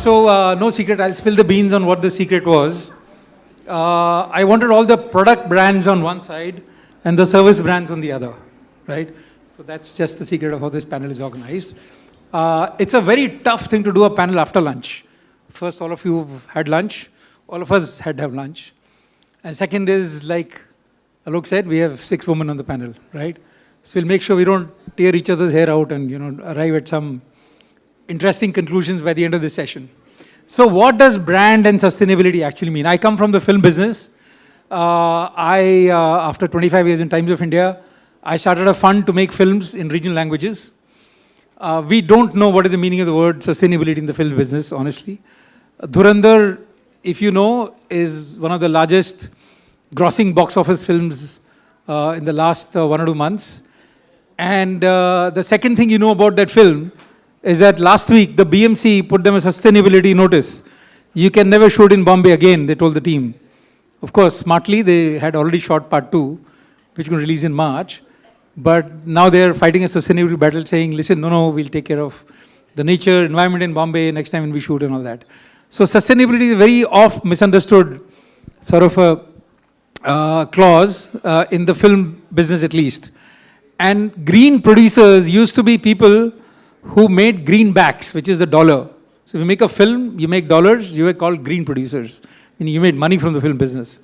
No secret. I'll spill the beans on what the secret was. I wanted all the product brands on one side and the service brands on the other, right? So that's just the secret of how this panel is organized. It's a very tough thing to do a panel after lunch. First, all of you have had lunch. All of us had to have lunch. And second is, like Alok said, we have 6 women on the panel, right? So we'll make sure we don't tear each other's hair out and, arrive at some interesting conclusions by the end of this session. So what does brand and sustainability actually mean? I come from the film business. After 25 years in Times of India, I started a fund to make films in regional languages. We don't know what is the meaning of the word sustainability in the film business, honestly. Dhurandhar, if you know, is one of the largest grossing box office films in the last 1 or 2 months. And the second thing you know about that film is that last week the BMC put them a sustainability notice. You can never shoot in Bombay again, they told the team. Of course, smartly, they had already shot part 2, which is going to release in March. But now they're fighting a sustainability battle saying, listen, no, we'll take care of the nature, environment in Bombay next time when we shoot and all that. So sustainability is a very oft misunderstood sort of a clause in the film business at least. And green producers used to be people who made greenbacks, which is the dollar. So if you make a film, you make dollars, you were called green producers. And you made money from the film business.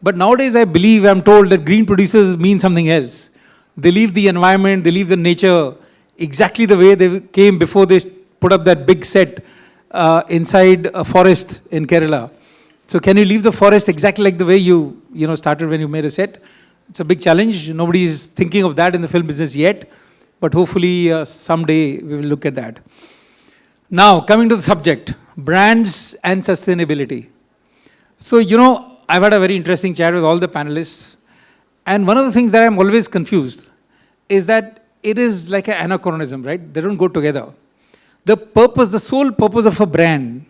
But nowadays I'm told that green producers mean something else. They leave the environment, they leave the nature exactly the way they came before they put up that big set inside a forest in Kerala. So can you leave the forest exactly like the way you started when you made a set? It's a big challenge. Nobody is thinking of that in the film business yet, but hopefully someday we will look at that. Now, coming to the subject, brands and sustainability. So, I've had a very interesting chat with all the panelists, and one of the things that I'm always confused is that it is like an anachronism, right? They don't go together. The sole purpose of a brand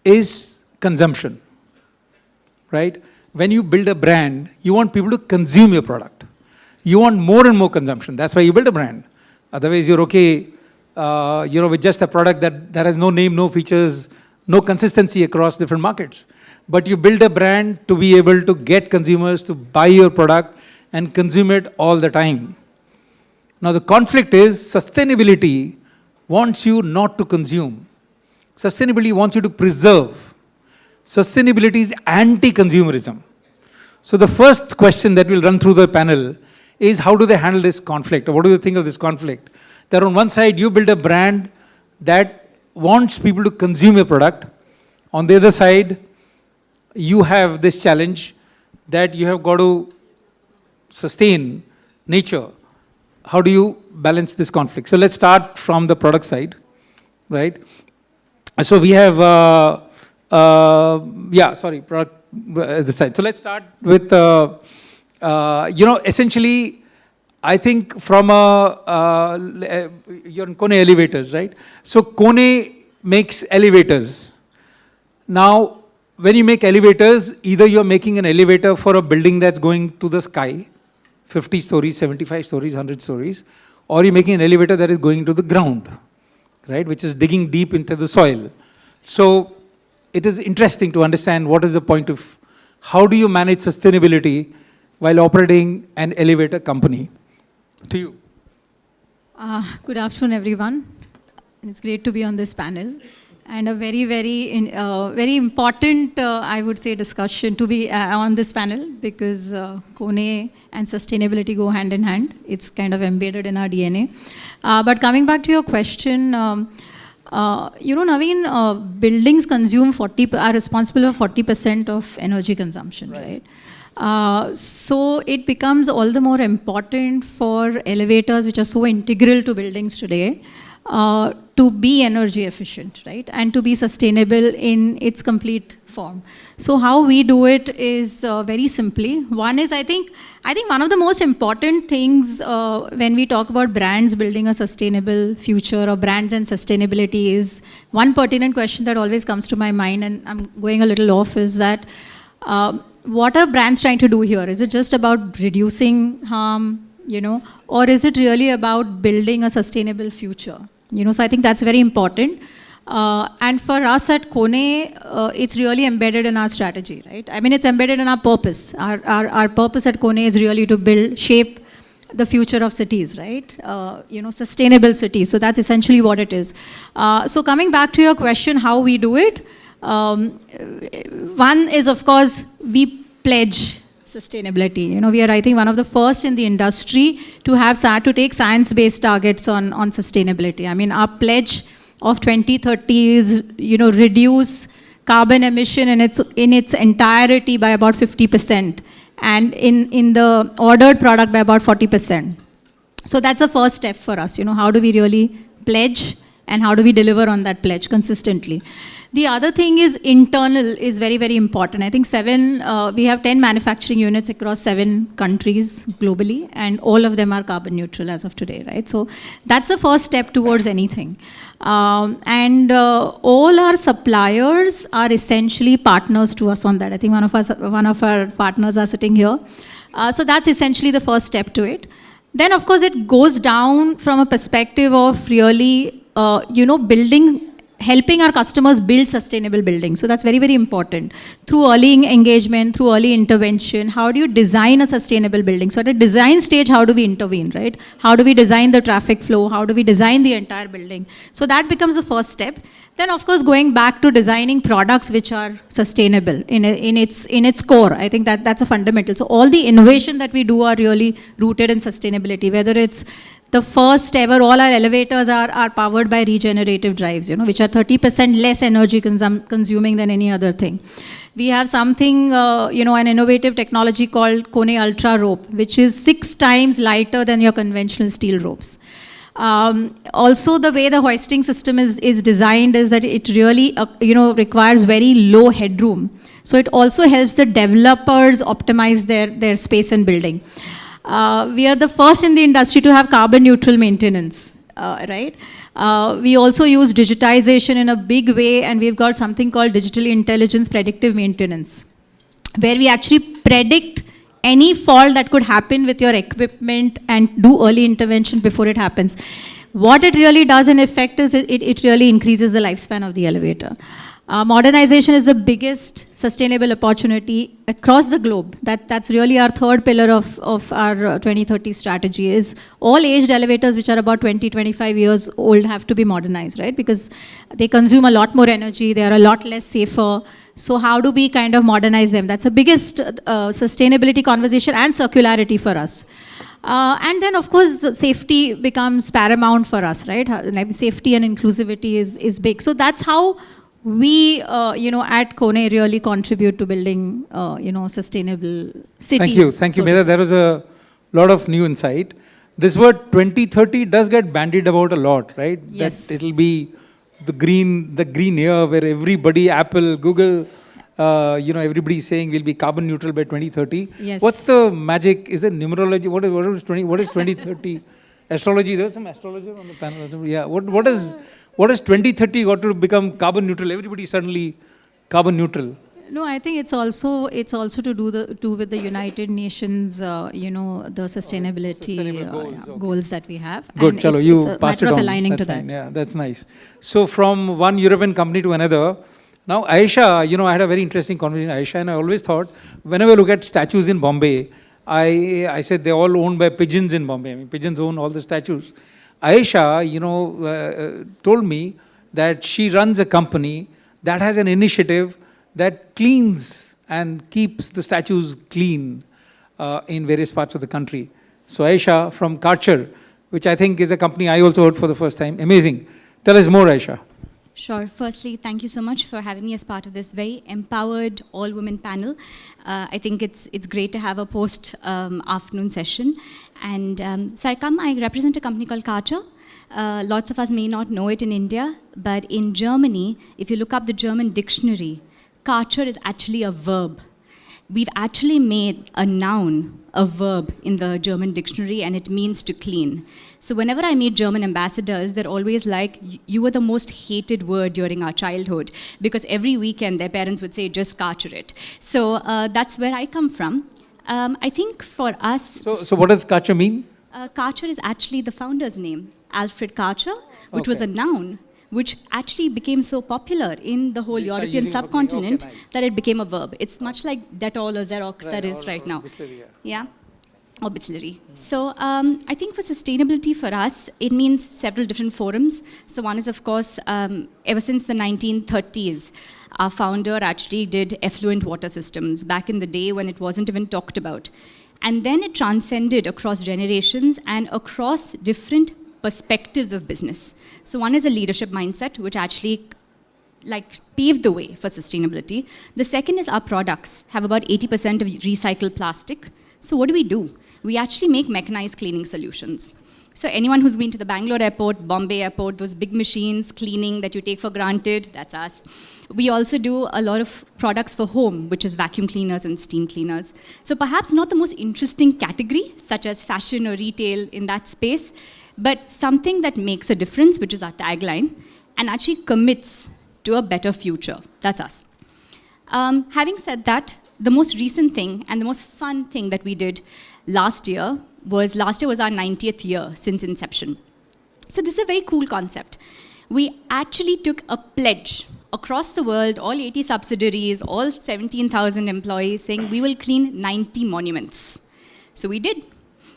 is consumption, right? When you build a brand, you want people to consume your product. You want more and more consumption. That's why you build a brand. Otherwise, you're okay, with just a product that has no name, no features, no consistency across different markets. But you build a brand to be able to get consumers to buy your product and consume it all the time. Now, the conflict is sustainability wants you not to consume. Sustainability wants you to preserve. Sustainability is anti-consumerism. So the first question that we'll run through the panel is how do they handle this conflict? Or what do you think of this conflict? That on one side, you build a brand that wants people to consume your product. On the other side, you have this challenge that you have got to sustain nature. How do you balance this conflict? So let's start from the product side, right? So we have, product this side. So let's start with, essentially, I think from you're in Kone Elevators, right? So Kone makes elevators. Now, when you make elevators, either you're making an elevator for a building that's going to the sky, 50 stories, 75 stories, 100 stories, or you're making an elevator that is going to the ground, right, which is digging deep into the soil. So it is interesting to understand what is the point of, how do you manage sustainability while operating an elevator company? To you. Good afternoon, everyone. It's great to be on this panel. And a very, very important, I would say, discussion to be on this panel, because Kone and sustainability go hand in hand. It's kind of embedded in our DNA. But coming back to your question, Naveen, buildings are responsible for 40% of energy consumption, right? So it becomes all the more important for elevators, which are so integral to buildings today, to be energy efficient, right? And to be sustainable in its complete form. So how we do it is very simply. One is, I think one of the most important things when we talk about brands building a sustainable future, or brands and sustainability, is one pertinent question that always comes to my mind, and I'm going a little off, is that what are brands trying to do here? Is it just about reducing harm, or is it really about building a sustainable future? So I think that's very important. And for us at Kone, it's really embedded in our strategy, right? I mean, it's embedded in our purpose. Our purpose at Kone is really to shape the future of cities, right? Sustainable cities. So that's essentially what it is. So coming back to your question, how we do it, one is, of course, we pledge sustainability. We are, I think, one of the first in the industry to take science-based targets on sustainability. I mean, our pledge of 2030 is, reduce carbon emission in its entirety by about 50%, and in the ordered product by about 40%. So that's the first step for us. How do we really pledge, and how do we deliver on that pledge consistently? The other thing is internal is very, very important. I think we have 10 manufacturing units across 7 countries globally, and all of them are carbon neutral as of today, right? So that's the first step towards anything. And all our suppliers are essentially partners to us on that. I think one of our partners are sitting here. So that's essentially the first step to it. Then, of course, it goes down from a perspective of really, helping our customers build sustainable buildings. So that's very, very important. Through early engagement, through early intervention, how do you design a sustainable building? So at a design stage, how do we intervene, right? How do we design the traffic flow? How do we design the entire building? So that becomes the first step. Then, of course, going back to designing products which are sustainable in its core. I think that's a fundamental. So all the innovation that we do are really rooted in sustainability, whether it's the first ever, all our elevators are powered by regenerative drives, which are 30% less energy consuming than any other thing. We have something, an innovative technology called Kone Ultra Rope, which is 6 times lighter than your conventional steel ropes. Also, the way the hoisting system is designed is that it really, requires very low headroom. So it also helps the developers optimize their space and building. We are the first in the industry to have carbon neutral maintenance, right? We also use digitization in a big way, and we've got something called digital intelligence predictive maintenance, where we actually predict any fault that could happen with your equipment and do early intervention before it happens. What it really does in effect is it really increases the lifespan of the elevator. Modernization is the biggest sustainable opportunity across the globe. That's really our third pillar of our 2030 strategy is all aged elevators which are about 20-25 years old have to be modernized, right? Because they consume a lot more energy, they are a lot less safer. So how do we kind of modernize them? That's the biggest sustainability conversation and circularity for us. And then, of course, safety becomes paramount for us, right? Safety and inclusivity is big. So that's how we, at Kone really contribute to building, sustainable cities. Thank you, Medha. There was a lot of new insight. This word 2030 does get bandied about a lot, right? Yes. That it'll be the green year where everybody, Apple, Google, everybody's saying we'll be carbon neutral by 2030. Yes. What's the magic? Is it numerology? What is 2030? Astrology? There was some astrologer on the panel. Yeah. What is 2030 got to become carbon neutral? Everybody suddenly carbon neutral. No, I think it's also to do with the United Nations, the sustainability goals that we have. Good, and chalo, it's you a passed matter it of on. aligning That's to fine. that. Yeah, that's nice. So from one European company to another, now Ayesha, I had a very interesting conversation with Ayesha, and I always thought, whenever I look at statues in Bombay, I said they're all owned by pigeons in Bombay. I mean, pigeons own all the statues. Ayesha, told me that she runs a company that has an initiative that cleans and keeps the statues clean in various parts of the country. So Ayesha from Karcher, which I think is a company I also heard for the first time. Amazing. Tell us more, Ayesha. Sure. Firstly, thank you so much for having me as part of this very empowered all-women panel. I think it's great to have a post-afternoon session. And so I represent a company called Karcher. Lots of us may not know it in India, but in Germany, if you look up the German dictionary, Karcher is actually a verb. We've actually made a noun a verb in the German dictionary, and it means to clean. So whenever I meet German ambassadors, they're always like, you were the most hated word during our childhood, because every weekend their parents would say, just Karcher it. So that's where I come from. I think for us... So what does Karcher mean? Karcher is actually the founder's name, Alfred Karcher, which was a noun, which actually became so popular in the whole They start European using it for subcontinent cleaning. Okay, nice. that it became a verb. It's much like Dettol or Xerox that is right now. Bisleri, yeah. Yeah, or Bisleri. So I think for sustainability for us, it means several different forums. So one is, of course, ever since the 1930s, our founder actually did effluent water systems back in the day when it wasn't even talked about. And then it transcended across generations and across different perspectives of business. So one is a leadership mindset, which actually paved the way for sustainability. The second is our products have about 80% of recycled plastic. So what do? We actually make mechanized cleaning solutions. So anyone who's been to the Bangalore airport, Bombay airport, those big machines, cleaning that you take for granted, that's us. We also do a lot of products for home, which is vacuum cleaners and steam cleaners. So perhaps not the most interesting category, such as fashion or retail in that space, but something that makes a difference, which is our tagline, and actually commits to a better future. That's us. Having said that, the most recent thing and the most fun thing that we did last year was our 90th year since inception. So this is a very cool concept. We actually took a pledge across the world, all 80 subsidiaries, all 17,000 employees, saying we will clean 90 monuments. So we did.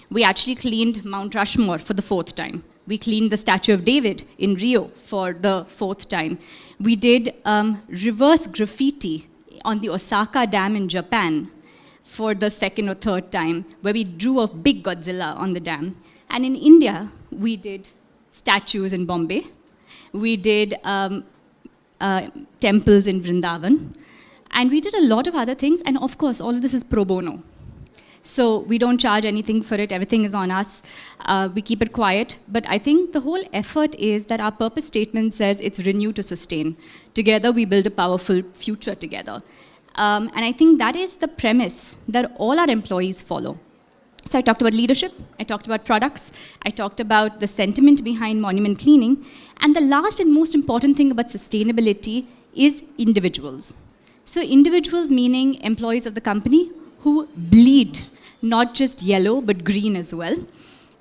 We actually cleaned Mount Rushmore for the 4th time. We cleaned the Statue of David in Rio for the 4th time. We did reverse graffiti on the Osaka Dam in Japan for the 2nd or 3rd time, where we drew a big Godzilla on the dam. And in India, we did statues in Bombay. We did temples in Vrindavan. And we did a lot of other things. And of course, all of this is pro bono. So we don't charge anything for it. Everything is on us. We keep it quiet. But I think the whole effort is that our purpose statement says it's renew to sustain. Together, we build a powerful future together. And I think that is the premise that all our employees follow. So I talked about leadership, I talked about products, I talked about the sentiment behind monument cleaning, and the last and most important thing about sustainability is individuals. So individuals meaning employees of the company who bleed, not just yellow, but green as well.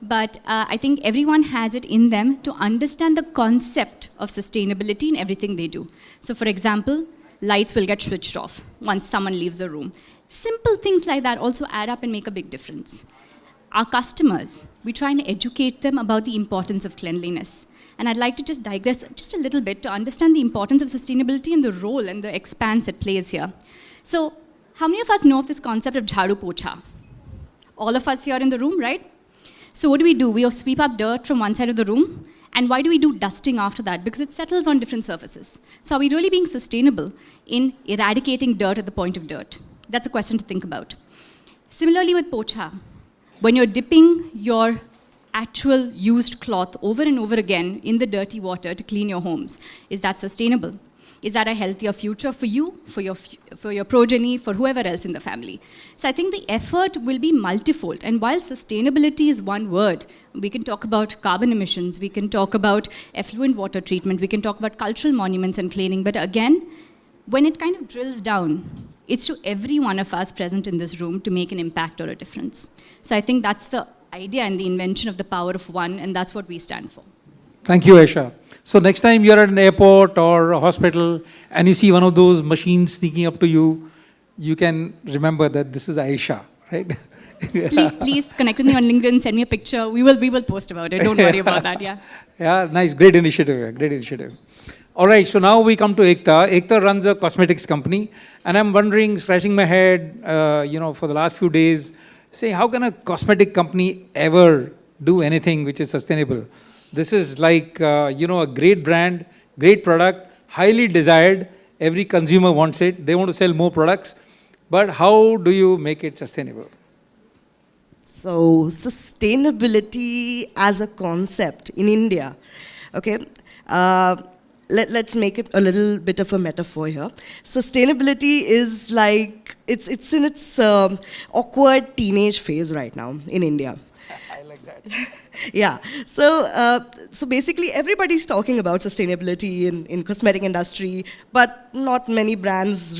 But I think everyone has it in them to understand the concept of sustainability in everything they do. So for example, lights will get switched off once someone leaves a room. Simple things like that also add up and make a big difference. Our customers, we try and educate them about the importance of cleanliness. And I'd like to just digress just a little bit to understand the importance of sustainability and the role and the expanse it plays here. So, how many of us know of this concept of jhadu pocha? All of us here in the room, right? So what do? We sweep up dirt from one side of the room. And why do we do dusting after that? Because it settles on different surfaces. So are we really being sustainable in eradicating dirt at the point of dirt? That's a question to think about. Similarly with pocha, when you're dipping your actual used cloth over and over again in the dirty water to clean your homes, is that sustainable? Is that a healthier future for you, for your progeny, for whoever else in the family? So I think the effort will be multifold. And while sustainability is one word, we can talk about carbon emissions, we can talk about effluent water treatment, we can talk about cultural monuments and cleaning. But again, when it kind of drills down, it's to every one of us present in this room to make an impact or a difference. So I think that's the idea and the invention of the power of one, and that's what we stand for. Thank you, Aisha. So next time you're at an airport or a hospital and you see one of those machines sneaking up to you, you can remember that this is Aisha, right? Please connect with me on LinkedIn, send me a picture. We will post about it. Don't worry about that, yeah. Yeah, nice. Great initiative. Yeah, great initiative. All right, so now we come to Ekta. Ekta runs a cosmetics company. And I'm wondering, scratching my head, for the last few days, say, how can a cosmetic company ever do anything which is sustainable? This is like, a great brand, great product, highly desired. Every consumer wants it. They want to sell more products. But how do you make it sustainable? So, sustainability as a concept in India, okay? Let's make it a little bit of a metaphor here. Sustainability is like, it's in its awkward teenage phase right now in India. I like that. Yeah, so basically everybody's talking about sustainability in cosmetic industry, but not many brands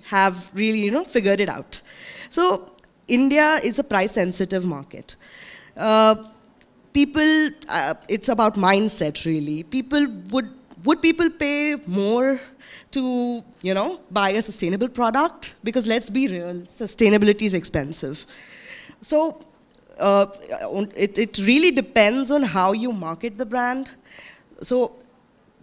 have figured it out. So India is a price sensitive market. People, it's about mindset really. People would would people pay more to, buy a sustainable product? Because let's be real, sustainability is expensive. So it really depends on how you market the brand. So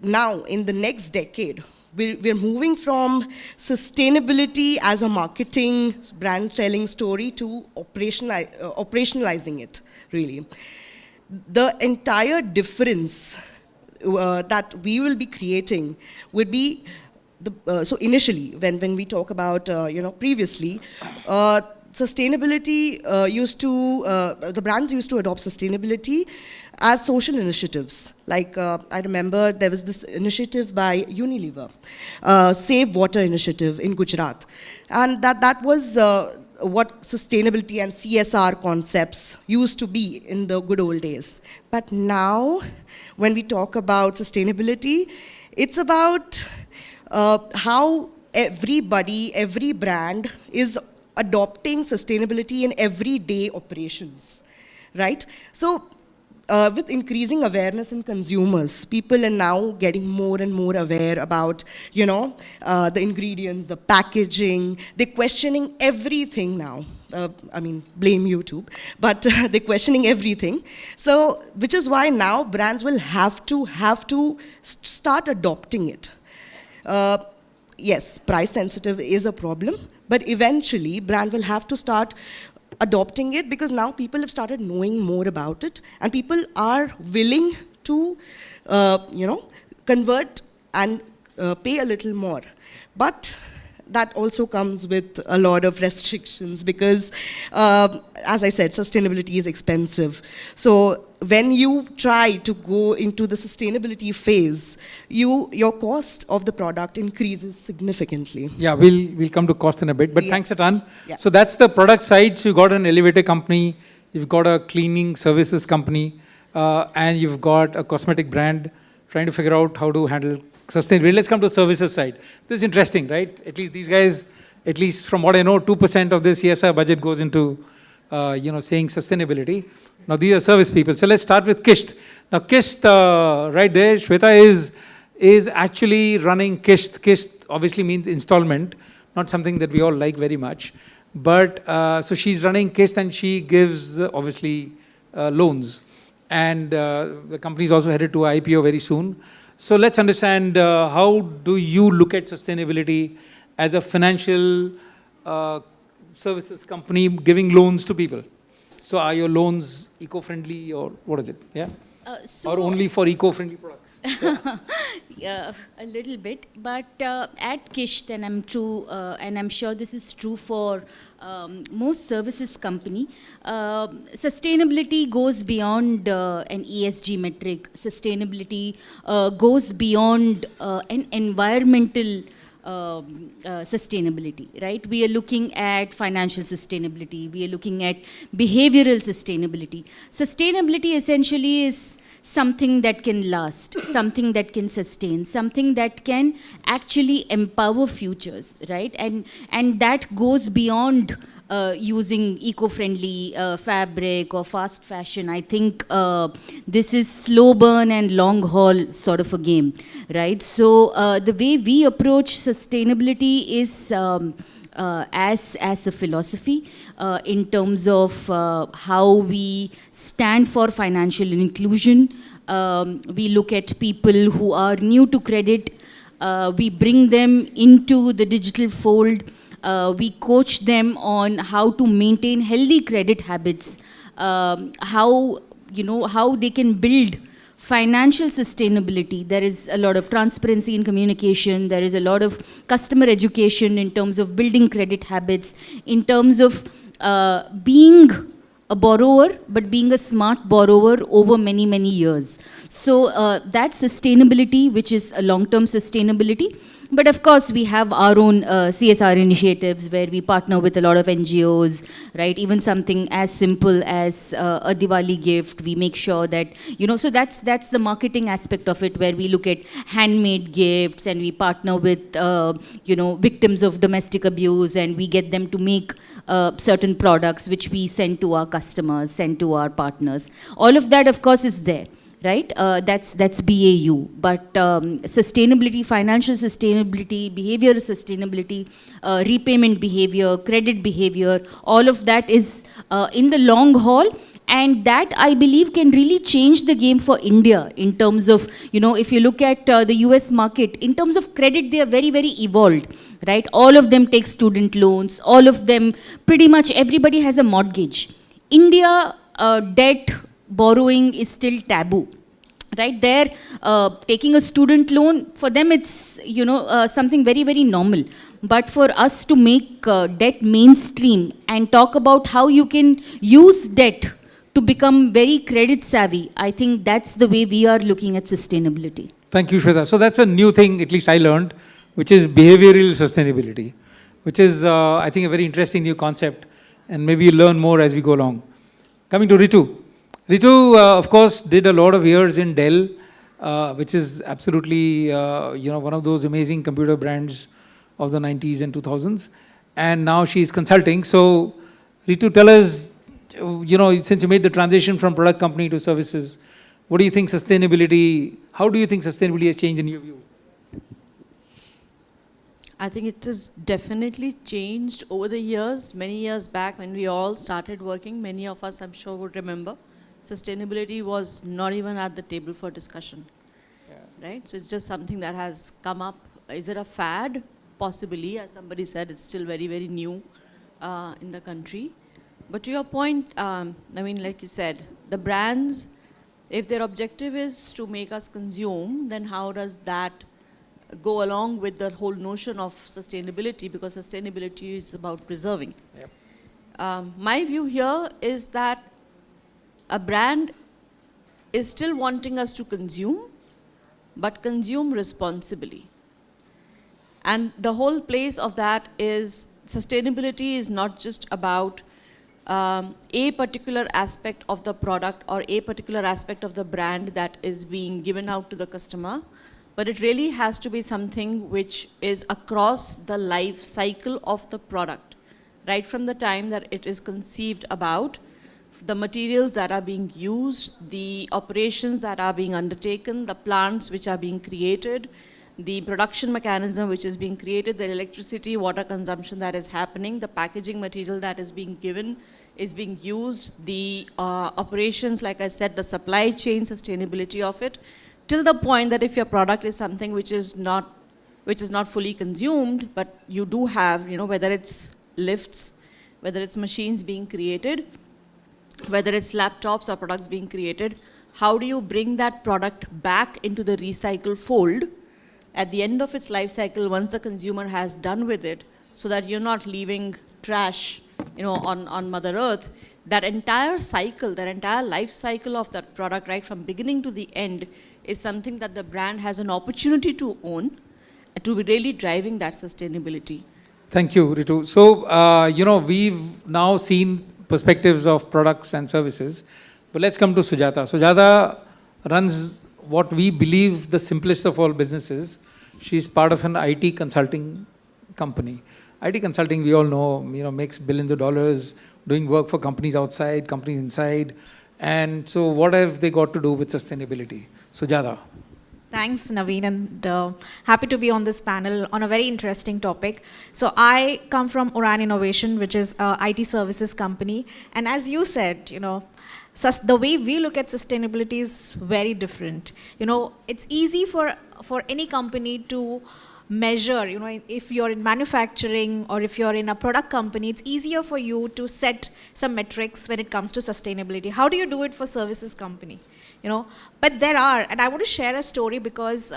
now, in the next decade, we're moving from sustainability as a marketing, brand telling story to operationalizing it, really. The entire difference that we will be creating would be, so initially, when we talk about, previously, sustainability the brands used to adopt sustainability as social initiatives. Like, I remember there was this initiative by Unilever, Save Water initiative in Gujarat. And that was what sustainability and CSR concepts used to be in the good old days. But now, when we talk about sustainability, it's about how every brand is adopting sustainability in everyday operations, right? So, with increasing awareness in consumers, people are now getting more and more aware about, the ingredients, the packaging. They're questioning everything now. Blame YouTube, but they're questioning everything. So, which is why now brands will have to start adopting it. Yes, price sensitive is a problem, but eventually brand will have to start adopting it, because now people have started knowing more about it, and people are willing to, convert and pay a little more. But that also comes with a lot of restrictions, because, as I said, sustainability is expensive. So when you try to go into the sustainability phase, your cost of the product increases significantly. Yeah, we'll come to cost in a bit, but Yes. thanks a ton. Yeah. So that's the product side. So you've got an elevator company, you've got a cleaning services company, and you've got a cosmetic brand trying to figure out how to handle sustainability. Let's come to the services side. This is interesting, right? At least these guys, at least from what I know, 2% of this CSR budget goes into, saying sustainability. Now, these are service people. So let's start with Kisht. Now, Kisht, right there, Shweta is actually running Kisht. Kisht obviously means installment, not something that we all like very much. But, so she's running Kisht, and she gives, obviously, loans. And the company is also headed to IPO very soon. So let's understand, how do you look at sustainability as a financial services company giving loans to people? So are your loans eco-friendly, or what is it? Yeah? Or only for eco-friendly products? Yeah, a little bit, but at Kisht, and I'm sure this is true for most services company, sustainability goes beyond an ESG metric. Sustainability goes beyond an environmental sustainability, right? We are looking at financial sustainability. We are looking at behavioral sustainability. Sustainability essentially is something that can last, something that can sustain, something that can actually empower futures, right? And that goes beyond using eco-friendly fabric or fast fashion. I think this is slow burn and long haul sort of a game, right? So the way we approach sustainability is as a philosophy in terms of how we stand for financial inclusion. We look at people who are new to credit. We bring them into the digital fold. We coach them on how to maintain healthy credit habits, how they can build financial sustainability. There is a lot of transparency in communication. There is a lot of customer education in terms of building credit habits, in terms of being a borrower, but being a smart borrower over many, many years. So that's sustainability, which is a long-term sustainability. But of course, we have our own CSR initiatives where we partner with a lot of NGOs, right? Even something as simple as a Diwali gift, we make sure that, so that's the marketing aspect of it, where we look at handmade gifts and we partner with, victims of domestic abuse, and we get them to make certain products which we send to our customers, send to our partners. All of that, of course, is there. right? That's BAU. But sustainability, financial sustainability, behavioral sustainability, repayment behavior, credit behavior, all of that is in the long haul. And that, I believe, can really change the game for India in terms of, if you look at the US market, in terms of credit, they are very, very evolved, right? All of them take student loans, all of them, pretty much everybody has a mortgage. India, debt, borrowing is still taboo. Right there, taking a student loan, for them it's, something very, very normal. But for us to make debt mainstream and talk about how you can use debt to become very credit savvy, I think that's the way we are looking at sustainability. Thank you, Shweta. So that's a new thing, at least I learned, which is behavioral sustainability, which is, I think, a very interesting new concept. And maybe you'll learn more as we go along. Coming to Ritu. Ritu, of course, did a lot of years in Dell, which is absolutely, one of those amazing computer brands of the 90s and 2000s. And now she's consulting. So, Ritu, tell us, since you made the transition from product company to services, what do you think sustainability, how do you think sustainability has changed in your view? I think it has definitely changed over the years. Many years back when we all started working, many of us I'm sure would remember, sustainability was not even at the table for discussion, right? So it's just something that has come up. Is it a fad? Possibly, as somebody said, it's still very, very new in the country. But to your point, like you said, the brands, if their objective is to make us consume, then how does that go along with the whole notion of sustainability? Because sustainability is about preserving. Yep. My view here is that a brand is still wanting us to consume, but consume responsibly. And the whole place of that is sustainability is not just about a particular aspect of the product or a particular aspect of the brand that is being given out to the customer, but it really has to be something which is across the life cycle of the product, right from the time that it is conceived about, the materials that are being used, the operations that are being undertaken, the plants which are being created, the production mechanism which is being created, the electricity, water consumption that is happening, the packaging material that is being given, is being used, the operations, like I said, the supply chain sustainability of it, till the point that if your product is something which is not fully consumed, but you do have, whether it's lifts, whether it's machines being created, whether it's laptops or products being created, how do you bring that product back into the recycle fold at the end of its life cycle once the consumer has done with it, so that you're not leaving trash on Mother Earth? That entire cycle, that entire life cycle of that product, right from beginning to the end, is something that the brand has an opportunity to own, to be really driving that sustainability. Thank you, Ritu. So, we've now seen perspectives of products and services, but let's come to Sujata. Sujata runs what we believe the simplest of all businesses. She's part of an IT consulting company. IT consulting, we all know, makes billions of dollars, doing work for companies outside, companies inside. And so what have they got to do with sustainability? Sujata. Thanks, Naveen, and happy to be on this panel on a very interesting topic. So I come from Uran Innovation, which is a IT services company. And as you said, the way we look at sustainability is very different. It's easy for any company to measure, if you're in manufacturing or if you're in a product company, it's easier for you to set some metrics when it comes to sustainability. How do you do it for services company? But there are, and I want to share a story because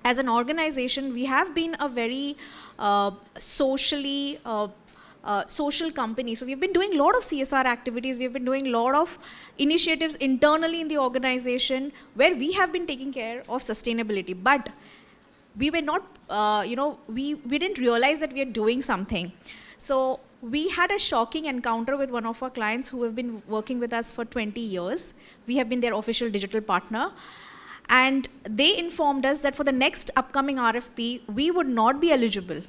as an organization, we have been a very social company. So we've been doing a lot of CSR activities. We've been doing a lot of initiatives internally in the organization where we have been taking care of sustainability. But we were not, we didn't realize that we are doing something. So we had a shocking encounter with one of our clients who have been working with us for 20 years. We have been their official digital partner. And they informed us that for the next upcoming RFP, we would not be eligible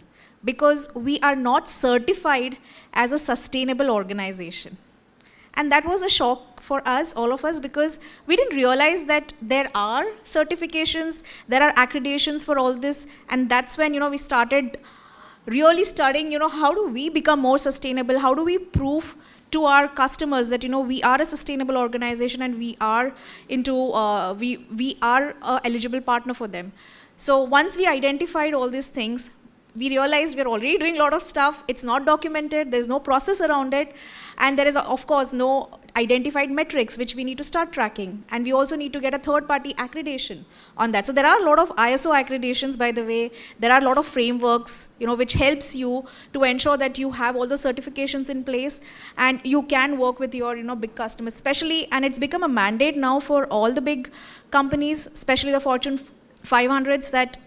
because we are not certified as a sustainable organization. And that was a shock for us, all of us, because we didn't realize that there are certifications, there are accreditations for all this. And that's when, we started really studying, how do we become more sustainable? How do we prove to our customers that, we are a sustainable organization and we are we are a eligible partner for them. So once we identified all these things, we realized we're already doing a lot of stuff. It's not documented. There's no process around it. And there is, of course, no identified metrics which we need to start tracking. And we also need to get a third-party accreditation on that. So there are a lot of ISO accreditations, by the way. There are a lot of frameworks, which helps you to ensure that you have all the certifications in place and you can work with your, big customers, especially, and it's become a mandate now for all the big companies, especially the Fortune 500s, that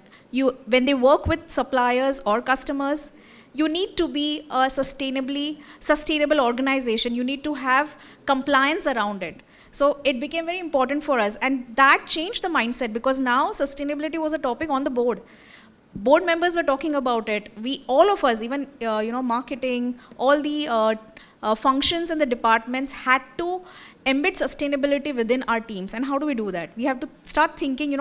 when they work with suppliers or customers, you need to be a sustainable organization. You need to have compliance around it. So it became very important for us. And that changed the mindset, because now sustainability was a topic on the board. Board members were talking about it. All of us, even marketing, all the functions in the departments had to embed sustainability within our teams. And how do we do that? We have to start thinking,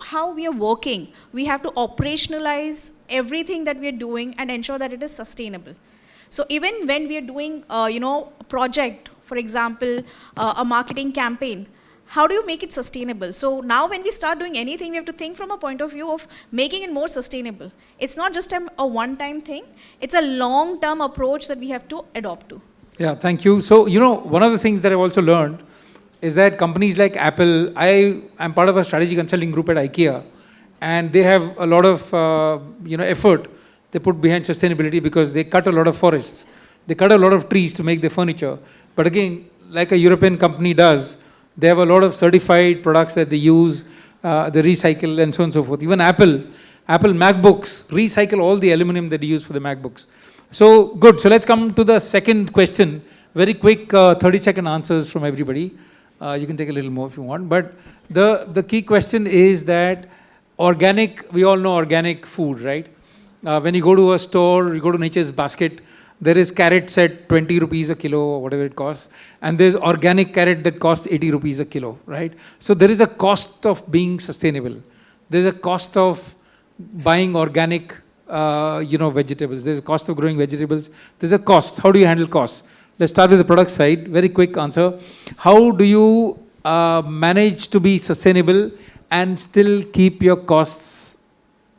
how we are working. We have to operationalize everything that we are doing and ensure that it is sustainable. So even when we are doing, a project, for example, a marketing campaign, how do you make it sustainable? So now when we start doing anything, we have to think from a point of view of making it more sustainable. It's not just a one-time thing. It's a long-term approach that we have to adopt to. Yeah, thank you. So, one of the things that I've also learned is that companies like Apple, I'm part of a strategy consulting group at IKEA, and they have a lot of effort they put behind sustainability, because they cut a lot of forests. They cut a lot of trees to make their furniture. But again, like a European company does, they have a lot of certified products that they use, they recycle and so on and so forth. Even Apple MacBooks recycle all the aluminum that they use for the MacBooks. So good. So let's come to the second question. Very quick 30-second answers from everybody. You can take a little more if you want. But the key question is that organic, we all know organic food, right? When you go to a store, you go to Nature's Basket, there is carrots at 20 rupees a kilo or whatever it costs. And there's organic carrot that costs 80 rupees a kilo, right? So there is a cost of being sustainable. There's a cost of buying organic, vegetables. There's a cost of growing vegetables. There's a cost. How do you handle costs? Let's start with the product side. Very quick answer. How do you manage to be sustainable and still keep your costs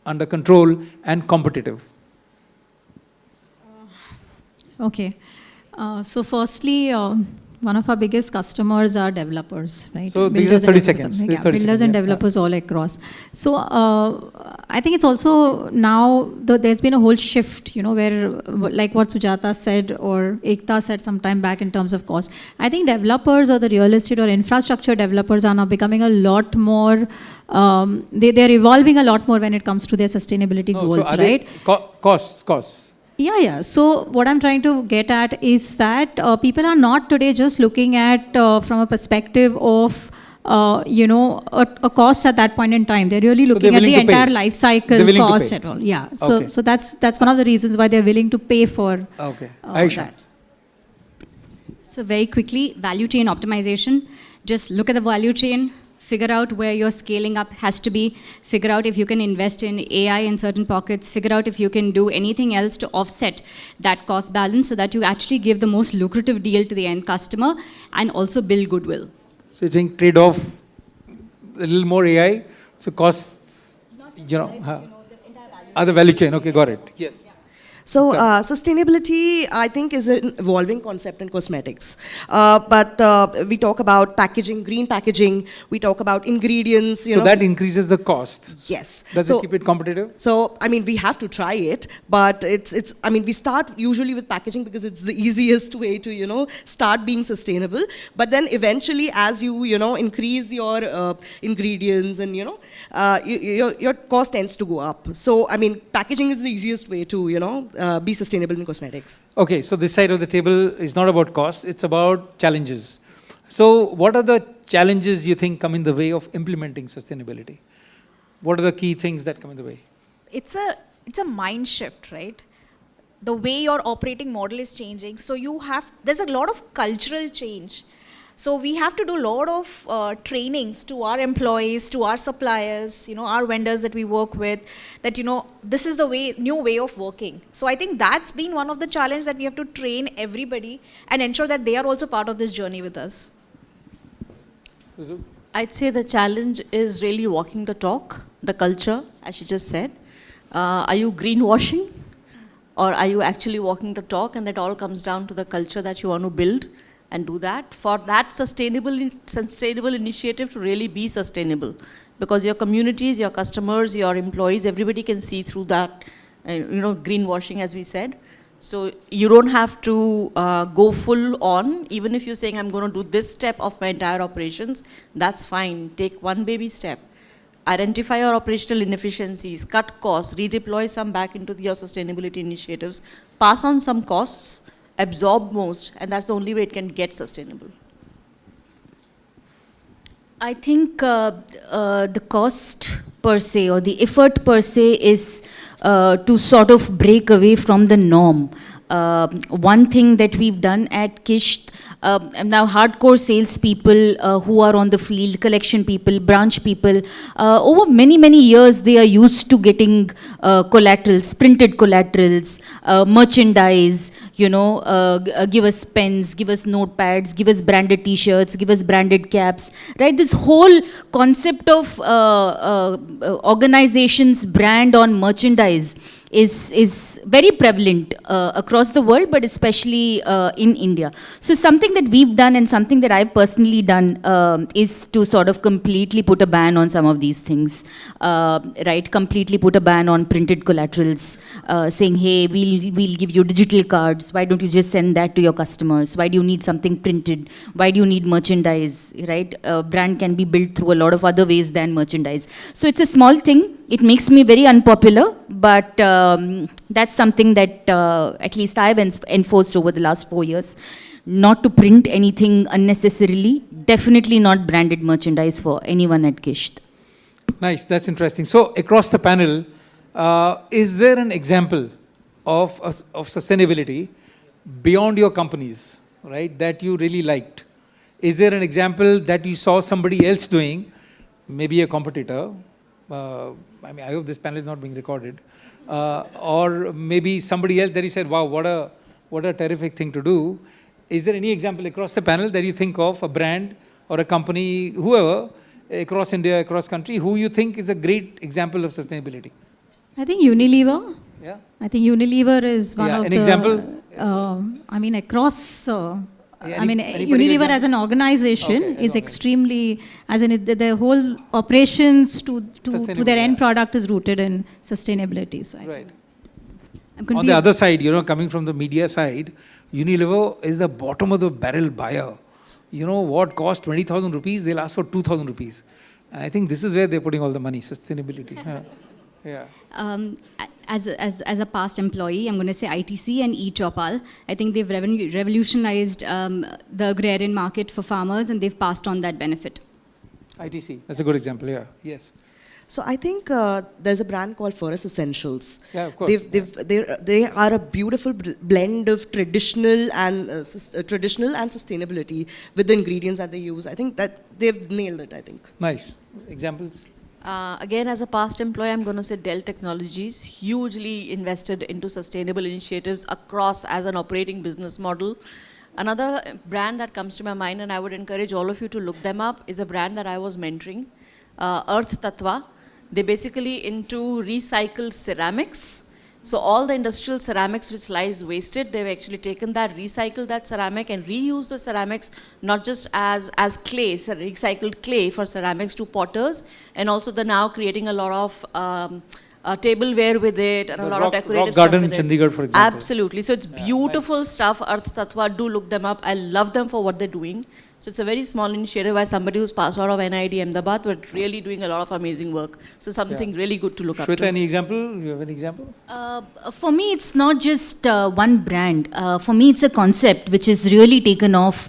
under control and competitive? Okay. So firstly, one of our biggest customers are developers, right? So these are 30 seconds. Yeah, builders and developers all across. So I think it's also now, there's been a whole shift, where like what Sujata said or Ekta said some time back in terms of cost. I think developers or the real estate or infrastructure developers are now becoming a lot more, they're evolving a lot more when it comes to their sustainability goals, so right? Costs. Yeah. So what I'm trying to get at is that people are not today just looking at from a perspective of a cost at that point in time. They're really looking at the entire life cycle cost and all. Yeah. So that's one of the reasons why they're willing to pay for that. So very quickly, value chain optimization. Just look at the value chain. Figure out where your scaling up has to be, figure out if you can invest in AI in certain pockets, figure out if you can do anything else to offset that cost balance so that you actually give the most lucrative deal to the end customer and also build goodwill. So you're saying trade off a little more AI, so costs, the value chain. Okay, got it. Yes. So sustainability, I think, is an evolving concept in cosmetics. But we talk about packaging, green packaging. We talk about ingredients. So that increases the cost. Yes. Does it keep it competitive? So we have to try it, but we start usually with packaging because it's the easiest way to start being sustainable. But then eventually, as you increase your ingredients and your cost tends to go up. So packaging is the easiest way to be sustainable in cosmetics. Okay, so this side of the table is not about cost, it's about challenges. So what are the challenges you think come in the way of implementing sustainability? What are the key things that come in the way? It's a mind shift, right? the way your operating model is changing. So there's a lot of cultural change. So we have to do a lot of trainings to our employees, to our suppliers, our vendors that we work with, that, this is the new way of working. So I think that's been one of the challenges, that we have to train everybody and ensure that they are also part of this journey with us. I'd say the challenge is really walking the talk, the culture, as she just said. Are you greenwashing, or are you actually walking the talk? And that all comes down to the culture that you want to build and do that. For that sustainable initiative to really be sustainable, because your communities, your customers, your employees, everybody can see through that, greenwashing, as we said. So you don't have to go full on. Even if you're saying, I'm going to do this step of my entire operations, that's fine. Take one baby step. Identify your operational inefficiencies, cut costs, redeploy some back into your sustainability initiatives, pass on some costs, absorb most, and that's the only way it can get sustainable. I think the cost per se, or the effort per se, is to sort of break away from the norm. One thing that we've done at Kisht, now hardcore salespeople who are on the field, collection people, branch people, over many, many years they are used to getting collaterals, printed collaterals, merchandise, give us pens, give us notepads, give us branded t-shirts, give us branded caps, right? This whole concept of organizations' brand on merchandise is very prevalent across the world, but especially in India. So something that we've done, and something that I've personally done, is to sort of completely put a ban on some of these things, right? Completely put a ban on printed collaterals, saying, hey, we'll give you digital cards. Why don't you just send that to your customers? Why do you need something printed? Why do you need merchandise, right? Brand can be built through a lot of other ways than merchandise. So it's a small thing. It makes me very unpopular, but that's something that at least I've enforced over the last 4 years. Not to print anything unnecessarily, definitely not branded merchandise for anyone at Kisht. Nice, that's interesting. So across the panel, is there an example of sustainability beyond your companies, right, that you really liked? Is there an example that you saw somebody else doing, maybe a competitor? I hope this panel is not being recorded. Or maybe somebody else that you said, wow, what a terrific thing to do. Is there any example across the panel that you think of, a brand or a company, whoever, across India, across country, who you think is a great example of sustainability? I think Unilever. Yeah. I think Unilever is one of an the... example? Across... Any Unilever as an organization is extremely, as in the whole operations to their end product is rooted in sustainability. So Right. On the other side, coming from the media side, Unilever is the bottom of the barrel buyer. What cost 20,000 rupees, they'll ask for 2,000 rupees. And I think this is where they're putting all the money, sustainability. Yeah. As a past employee, I'm going to say ITC and eChopal. I think they've revolutionized the agrarian market for farmers, and they've passed on that benefit. ITC, that's a good example, yeah. Yes. So I think there's a brand called Forest Essentials. Yeah, of course. They are a beautiful blend of traditional and sustainability with the ingredients that they use. I think that they've nailed it, I think. Nice. Examples? Again, as a past employee, I'm going to say Dell Technologies, hugely invested into sustainable initiatives across as an operating business model. Another brand that comes to my mind, and I would encourage all of you to look them up, is a brand that I was mentoring, Earth Tattva. They're basically into recycled ceramics. So all the industrial ceramics which lies wasted, they've actually taken that, recycled that ceramic and reused the ceramics not just as clay, so recycled clay for ceramics to potters, and also they're now creating a lot of tableware with it and a lot of decorative Rock Garden, stuff with Chandigarh, for example. Absolutely. So it's beautiful stuff. Earth Tattva, do look them up. I love them for what they're doing. So it's a very small initiative by somebody who's passed out of NIT Ahmedabad, but really doing a lot of amazing work. So something really good to look up Shweta, to. any example? You have any example? For me, it's not just one brand. For me, it's a concept which is really taken off,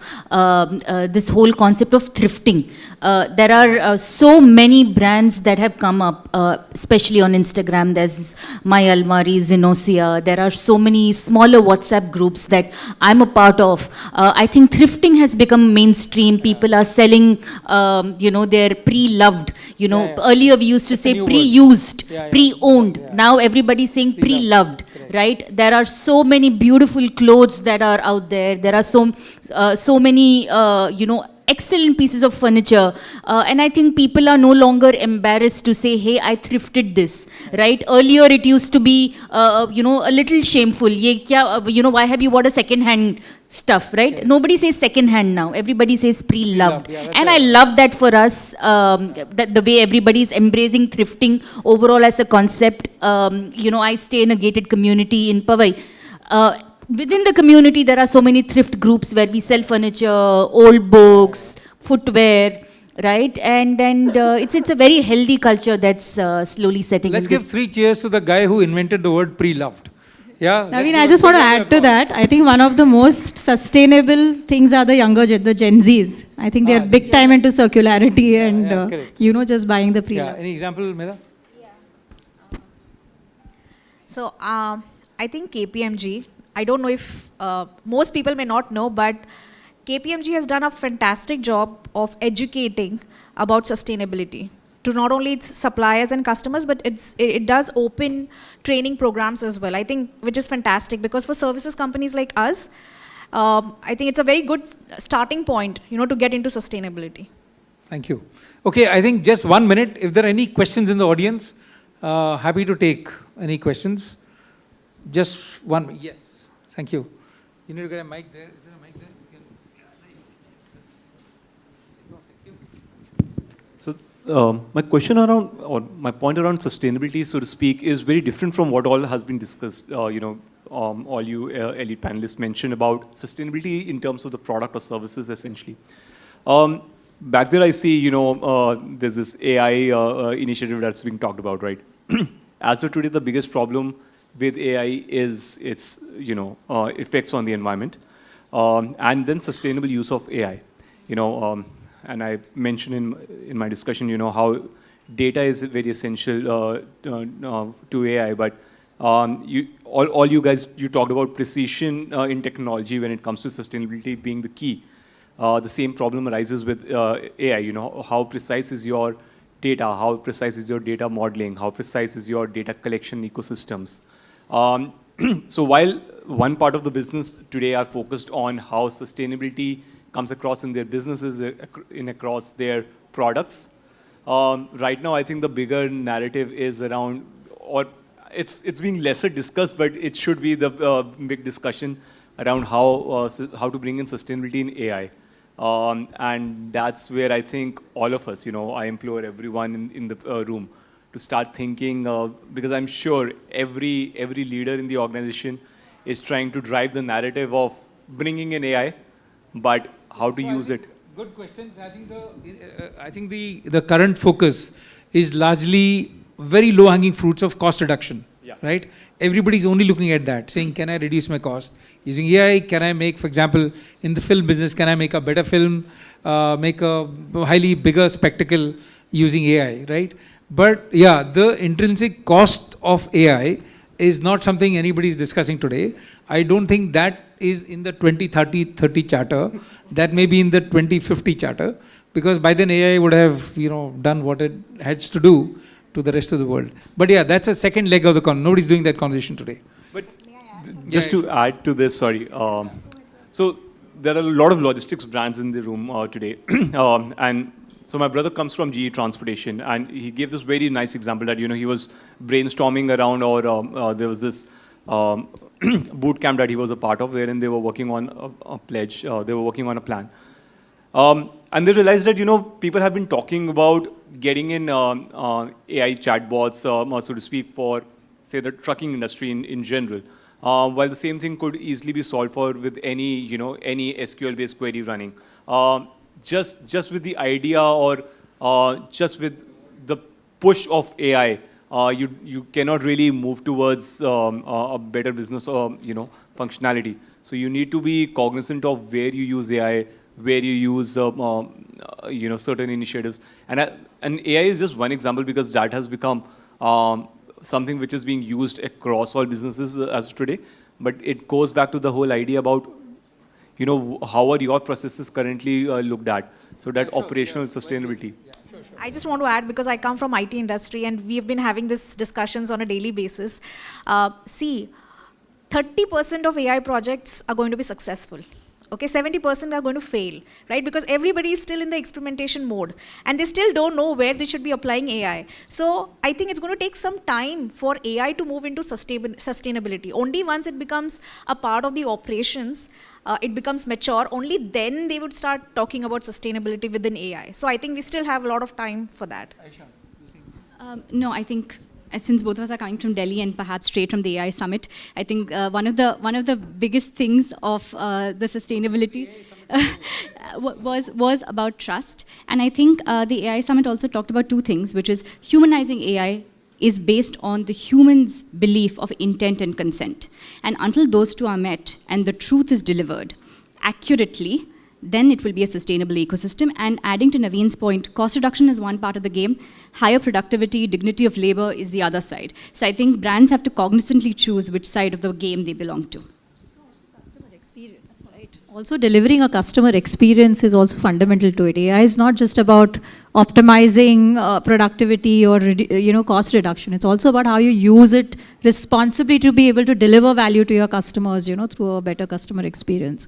this whole concept of thrifting. There are so many brands that have come up, especially on Instagram. There's My Almari, Zenosia. There are so many smaller WhatsApp groups that I'm a part of. I think thrifting has become mainstream. People are selling, their pre-loved. Earlier we used to It's a say new word. pre-used, Yeah, yeah. pre-owned. Yeah. Now everybody's saying pre-loved, right? There are so many beautiful clothes that are out there. There are so many, excellent pieces of furniture. And I think people are no longer embarrassed to say, hey, I thrifted this, right? Earlier it used to be, a little shameful. Ye kya, why have you bought a second-hand stuff, right? Nobody says second-hand now. Everybody says pre-loved. Yeah, that's And right. I love that for us, that the way everybody is embracing thrifting overall as a concept. I stay in a gated community in Powai. Within the community, there are so many thrift groups where we sell furniture, old books, footwear, right? And it's a very healthy culture that's slowly setting Let's in give this. 3 cheers to the guy who invented the word pre-loved. Yeah. Naveen, I just want to add to that. I think one of the most sustainable things are the the Gen Zs. I think they are big time into circularity and, yeah, correct. just buying the Yeah. pre-loved. Any example, Meda? So I think KPMG, I don't know if most people may not know, but KPMG has done a fantastic job of educating about sustainability to not only its suppliers and customers, but it does open training programs as well. I think, which is fantastic, because for services companies like us, I think it's a very good starting point, to get into sustainability. Thank you. Okay, I think just 1 minute. If there are any questions in the audience, happy to take any questions. Just one. Yes. Thank you. You need to get a mic there. Is there a mic there? So my question around, or my point around sustainability, so to speak, is very different from what all has been discussed. All you elite panelists mentioned about sustainability in terms of the product or services, essentially. Back there, I see, there's this AI initiative that's being talked about, right? As of today, the biggest problem with AI is its, effects on the environment, and then sustainable use of AI. And I mentioned in my discussion, how data is very essential to AI, but all you guys, you talked about precision in technology when it comes to sustainability being the key. The same problem arises with AI, how precise is your data, how precise is your data modeling, how precise is your data collection ecosystems. So while one part of the business today are focused on how sustainability comes across in their businesses, across their products, right now I think the bigger narrative is around, or it's being lesser discussed, but it should be the big discussion around how to bring in sustainability in AI. And that's where I think all of us, I implore everyone in the room to start thinking, because I'm sure every leader in the organization is trying to drive the narrative of bringing in AI, but how to use it. Good questions. I think the current focus is largely very low-hanging fruits of cost reduction, right? Everybody's only looking at that, saying, can I reduce my cost? Using AI, can I make, for example, in the film business, can I make a better film, make a highly bigger spectacle using AI, right? But yeah, the intrinsic cost of AI is not something anybody's discussing today. I don't think that is in the 2030 charter. That may be in the 2050 charter, because by then AI would have, done what it has to do to the rest of the world. But yeah, that's a second leg of the con. Nobody's doing that conversation today. But just to add to this, sorry. So there are a lot of logistics brands in the room today. And so my brother comes from GE Transportation, and he gave this very nice example that, he was brainstorming around, or there was this boot camp that he was a part of, wherein they were working on a pledge, they were working on a plan. And they realized that, people have been talking about getting in AI chatbots, so to speak, for, say, the trucking industry in general. While the same thing could easily be solved for with any, any SQL-based query running. Just with the idea, or just with the push of AI, you cannot really move towards a better business or functionality. So you need to be cognizant of where you use AI, where you use certain initiatives. And AI is just one example because that has become something which is being used across all businesses as today. But it goes back to the whole idea about, how are your processes currently looked at? So that operational sustainability. I just want to add, because I come from IT industry and we've been having these discussions on a daily basis. See, 30% of AI projects are going to be successful. Okay, 70% are going to fail, right? Because everybody is still in the experimentation mode and they still don't know where they should be applying AI. So I think it's going to take some time for AI to move into sustainability. Only once it becomes a part of the operations, it becomes mature, only then they would start talking about sustainability within AI. So I think we still have a lot of time for that. No, I think since both of us are coming from Delhi and perhaps straight from the AI summit, I think one of the biggest things of the sustainability was about trust. And I think the AI summit also talked about two things, which is humanizing AI is based on the human's belief of intent and consent. And until those two are met and the truth is delivered accurately, then it will be a sustainable ecosystem. And adding to Naveen's point, cost reduction is one part of the game. Higher productivity, dignity of labor is the other side. So I think brands have to cognizantly choose which side of the game they belong to. Customer experience, right? Also, delivering a customer experience is also fundamental to it. AI is not just about optimizing productivity or cost reduction. It's also about how you use it responsibly to be able to deliver value to your customers, through a better customer experience.